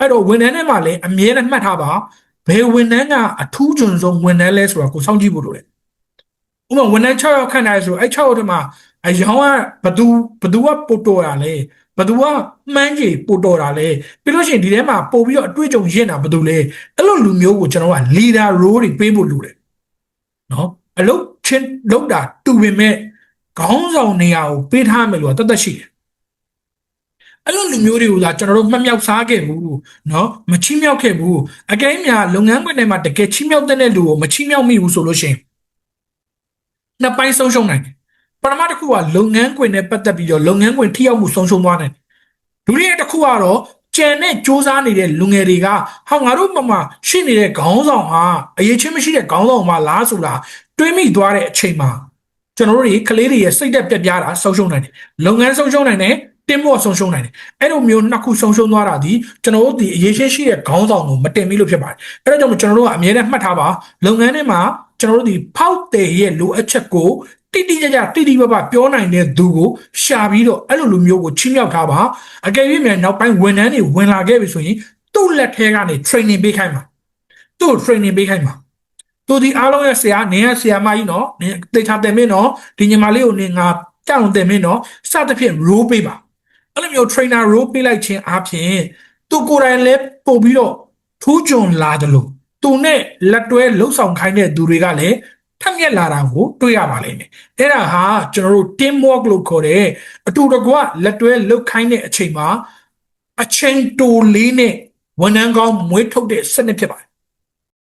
အဲ့တော့ဝန်ထမ်းတွေမှာလည်းအမြဲတမ်းမှတ်ထားပါဘယ်ဝန်ထမ်းကအထူးကျွန်ဆုံးဝန်ထမ်းလဲဆိုတာကိုစောင့်ကြည့်ဖို့လိုတယ်ဥပမာဝန်ထမ်း6ယောက်ခန့်နိုင်ဆိုအဲ့6ယောက်တည်းမှာအယောင်ကဘသူကပို့တော်တာလဲဘသူကမှန်းကြီးပို့တော်တာလဲပြီးလို့ရှိရင်ဒီထဲမှာပို့ပြီးတော့အတွေ့အကြုံရင့်တာဘသူလဲအဲ့လိုလူမျိုးကိုကျွန်တော်က leader role တွေပေးဖို့လိုတယ်နော်အလုပ်ချင်းလုပ်တာတူပေမဲ့ခေါင်းဆောင်နေရာကိုပေးထားမယ်လို့တတ်ရှိတယ်အဲ့လိုလူမျိုးတွေကိုလာကျွန်တော်တို့မှတ်မြောက်စားခဲ့ဘူးနော်မချီးမြှောက်ခဲ့ဘူးအကဲများလုပ်ငန်းခွင်ထဲမှာတကယ်ချီးမြှောက်တဲ့လူကိုမချီးမြှောက်မိဘူးဆိုလို့ရှိရင်နှစ်ပိုင်းဆုံးရှုံးနိုင်တယ်ပထမတစ်ခုကလုပ်ငန်းခွင်နဲ့ပတ်သက်ပြီးတော့လုပ်ငန်းခွင်ထိရောက်မှုဆုံးရှုံးသွားနိုင်ဒုတိယတစ်ခုကတော့ကြံနဲ့စ조사နေတဲ့လူငယ်တွေကဟာငါတို့မှရှိနေတဲ့ခေါင်းဆောင်ဟာအရေးချင်းမရှိတဲ့ခေါင်းဆောင်မှလားဆိုတာတွေးမိသွားတဲ့အချိန်မှာကျွန်တော်တို့တွေကလေးတွေရဲ့စိတ်သက်ပြတ်ပြားတာဆုံးရှုံးနိုင်တယ်လုပ်ငန်းဆုံးရှုံးနိုင်တယ်တင်းဖို့ဆုံးရှုံးနိုင်တယ်အဲ့လိုမျိုးနှစ်ခုဆုံးရှုံးသွားတာဒီကျွန်တော်တို့ဒီအရေးချင်းရှိတဲ့ခေါင်းဆောင်ကိုမတင်မိလို့ဖြစ်ပါတယ်အဲ့ဒါကြောင့်ကျွန်တော်တို့ကအမြဲတမ်းမှတ်ထားပါလုပ်ငန်းထဲမှာကျွန်တော်တို့ဒီဖောက်တယ်ရဲ့လိုအပ်ချက်ကိုတိတိကျကျတိတိပပပြောနိုင်တဲ့သူကိုရှာပြီးတော့အဲ့လိုလူမျိုးကိုချီးမြှောက်ထားပါအကယ်၍မြန်နောက်ပိုင်းဝန်ထမ်းတွေဝင်လာခဲ့ပြီဆိုရင်သူ့လက်ထဲကနေ training ပေးခိုင်းပါသူ့ training ပေးခိုင်းပါသူဒီအားလုံးရဲ့ဆရာနေရဆရာမကြီးနော်တေချာတယ်မင်းနော်ဒီညီမလေးကိုနေငါကြောက်တယ်မင်းနော်စသဖြင့် role ပေးပါအဲ့လိုမျိုး trainer role ပေးလိုက်ခြင်းအပြင်သူကိုယ်တိုင်လည်းပို့ပြီးတော့ထူးချွန်လာတယ်လို့သူနဲ့လက်တွဲလှုပ်ဆောင်ခိုင်းတဲ့သူတွေကလည်းထက်မြက်လာတာကိုတွေ့ရပါလိမ့်မယ်အဲ့ဒါဟာကျွန်တော်တို့ team work လို့ခေါ်တဲ့အတူတကွလက်တွဲလှုပ်ခိုင်းတဲ့အချိန်မှာအချိန်တိုလေးနဲ့ဝန်ထမ်းကောင်းမွေးထုတ်တဲ့စနစ်ဖြစ်ပါတယ်